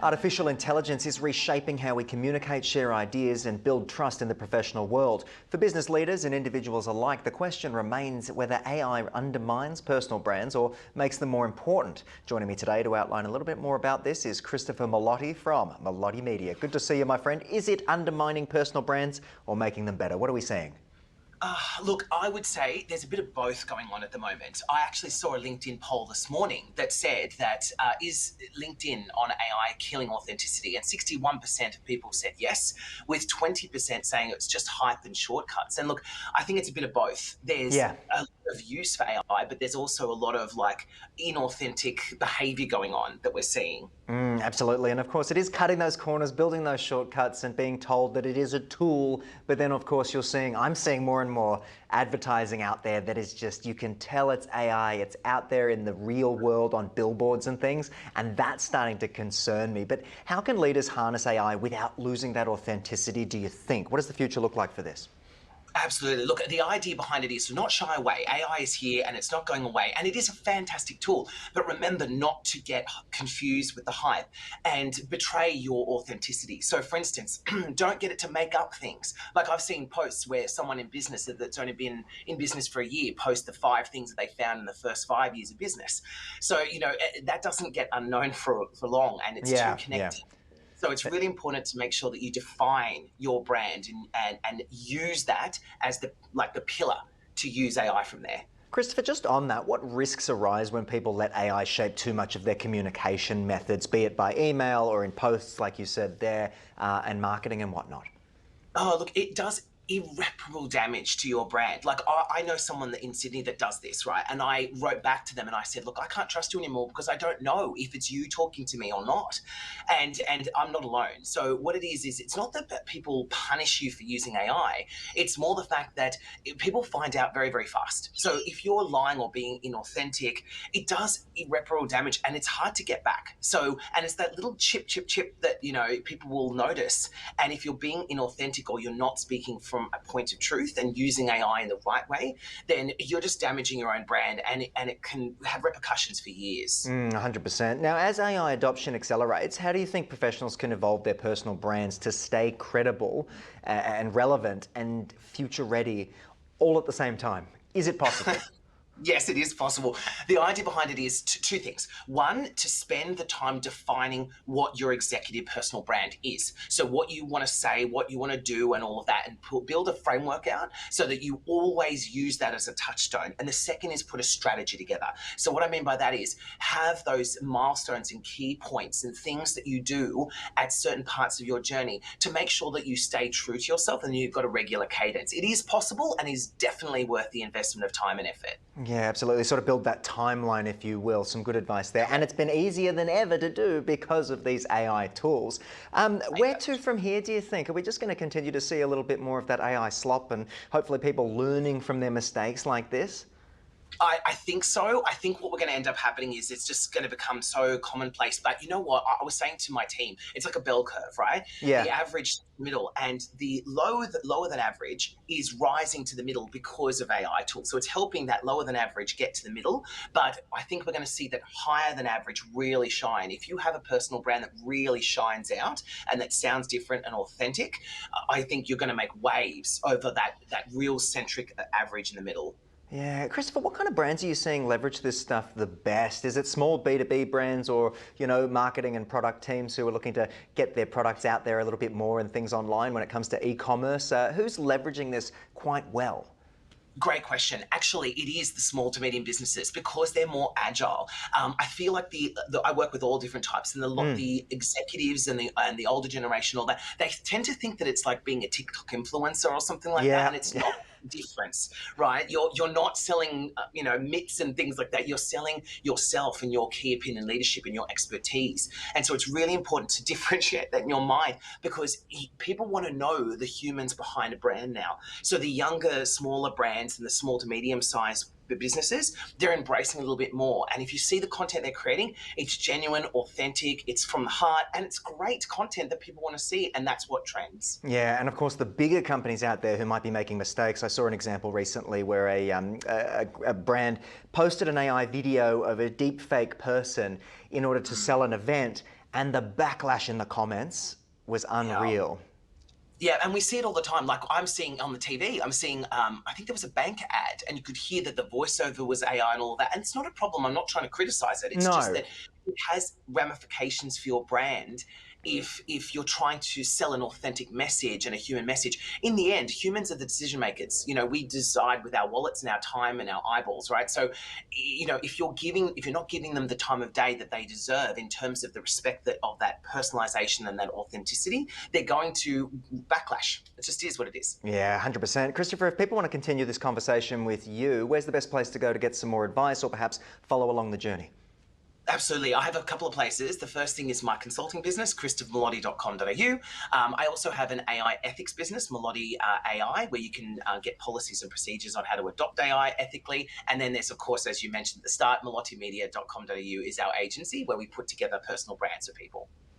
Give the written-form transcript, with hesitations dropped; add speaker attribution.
Speaker 1: Artificial intelligence is reshaping how we communicate, share ideas and build trust in the professional world. For business leaders and individuals alike, the question remains whether AI undermines personal brands or makes them more important. Joining me today to outline a little bit more about this is Christopher Malotti from Malotti Media. Good to see you, my friend. Is it undermining personal brands or making them better? What are we seeing?
Speaker 2: Look, I would say there's a bit of both going on at the moment. I actually saw a LinkedIn poll this morning that said that is LinkedIn on AI killing authenticity? And 61% of people said yes, with 20% saying it's just hype and shortcuts. And look, I think it's a bit of both. There's a lot of use for AI, but there's also a lot of like inauthentic behavior going on that we're seeing.
Speaker 1: Absolutely, and of course it is cutting those corners, building those shortcuts and being told that it is a tool, but then of course I'm seeing more and more advertising out there that is just, you can tell it's AI, it's out there in the real world on billboards and things, and that's starting to concern me. But how can leaders harness AI without losing that authenticity, do you think? What does the future look like for this?
Speaker 2: Absolutely. Look, the idea behind it is to not shy away. AI is here and it's not going away, and it is a fantastic tool. But remember not to get confused with the hype and betray your authenticity. So for instance, don't get it to make up things. Like I've seen posts where someone in business that's only been in business for a year post the 5 things that they found in the first 5 years of business. So, that doesn't get unknown for long, and it's too connected. So it's really important to make sure that you define your brand and use that as the pillar to use AI from there.
Speaker 1: Christopher, just on that, what risks arise when people let AI shape too much of their communication methods, be it by email or in posts, like you said there, and marketing and whatnot?
Speaker 2: Oh, look, it does irreparable damage to your brand. Like I know someone in Sydney that does this, right? And I wrote back to them and I said, look, I can't trust you anymore because I don't know if it's you talking to me or not. And I'm not alone. So what it is it's not that people punish you for using AI. It's more the fact that people find out very, very fast. So if you're lying or being inauthentic, it does irreparable damage and it's hard to get back. So, and it's that little chip that, people will notice. And if you're being inauthentic or you're not speaking from a point of truth and using AI in the right way, then you're just damaging your own brand and it can have repercussions for years.
Speaker 1: 100%. Now, as AI adoption accelerates, how do you think professionals can evolve their personal brands to stay credible and relevant and future ready all at the same time? Is it possible?
Speaker 2: Yes, it is possible. The idea behind it is two things. One, to spend the time defining what your executive personal brand is. So what you want to say, what you want to do and all of that, and build a framework out so that you always use that as a touchstone. And the second is put a strategy together. So what I mean by that is have those milestones and key points and things that you do at certain parts of your journey to make sure that you stay true to yourself and you've got a regular cadence. It is possible and is definitely worth the investment of time and effort.
Speaker 1: Yeah, absolutely. Sort of build that timeline, if you will. Some good advice there. And it's been easier than ever to do because of these AI tools. Where to from here, do you think? Are we just going to continue to see a little bit more of that AI slop and hopefully people learning from their mistakes like this?
Speaker 2: I think so. I think what we're going to end up happening is it's just going to become so commonplace. But you know what? I was saying to my team, it's like a bell curve, right?
Speaker 1: Yeah.
Speaker 2: The average middle and the lower than average is rising to the middle because of AI tools. So it's helping that lower than average get to the middle. But I think we're going to see that higher than average really shine. If you have a personal brand that really shines out and that sounds different and authentic, I think you're going to make waves over that real centric average in the middle.
Speaker 1: Yeah, Christopher, what kind of brands are you seeing leverage this stuff the best? Is it small B2B brands or, marketing and product teams who are looking to get their products out there a little bit more and things online when it comes to e-commerce? Who's leveraging this quite well?
Speaker 2: Great question. Actually, it is the small to medium businesses because they're more agile. I feel like I work with all different types, and the executives and the older generation, all that, they tend to think that it's like being a TikTok influencer or something like that, and it's not difference, right? You're not selling mitts and things like that. You're selling yourself and your key opinion leadership and your expertise. And so it's really important to differentiate that in your mind because people want to know the humans behind a brand now. So the younger, smaller brands and the small to medium sized businesses, they're embracing a little bit more. And if you see the content they're creating, it's genuine, authentic, it's from the heart, and it's great content that people want to see, and that's what trends.
Speaker 1: Yeah, and of course the bigger companies out there who might be making mistakes. I saw an example recently where a brand posted an AI video of a deep fake person in order to sell an event, And the backlash in the comments was
Speaker 2: Yeah.
Speaker 1: unreal.
Speaker 2: Yeah, and we see it all the time. Like I'm seeing on the TV, I'm seeing, I think there was a bank ad, and you could hear that the voiceover was AI and all of that. And it's not a problem. I'm not trying to criticize it. It's just
Speaker 1: No.
Speaker 2: that it has ramifications for your brand if you're trying to sell an authentic message and a human message. In the end, humans are the decision makers. You know, we decide with our wallets and our time and our eyeballs, right? So, you know, if you're not giving them the time of day that they deserve in terms of the respect that of that personalization and that authenticity, they're going to backlash. It just is what it is.
Speaker 1: Yeah, 100%. Christopher, if people want to continue this conversation with you, where's the best place to go to get some more advice or perhaps follow along the journey?
Speaker 2: Absolutely. I have a couple of places. The first thing is my consulting business, christophermelotti.com.au. I also have an AI ethics business, Melotti AI, where you can get policies and procedures on how to adopt AI ethically. And then there's, of course, as you mentioned at the start, melottimedia.com.au is our agency where we put together personal brands for people.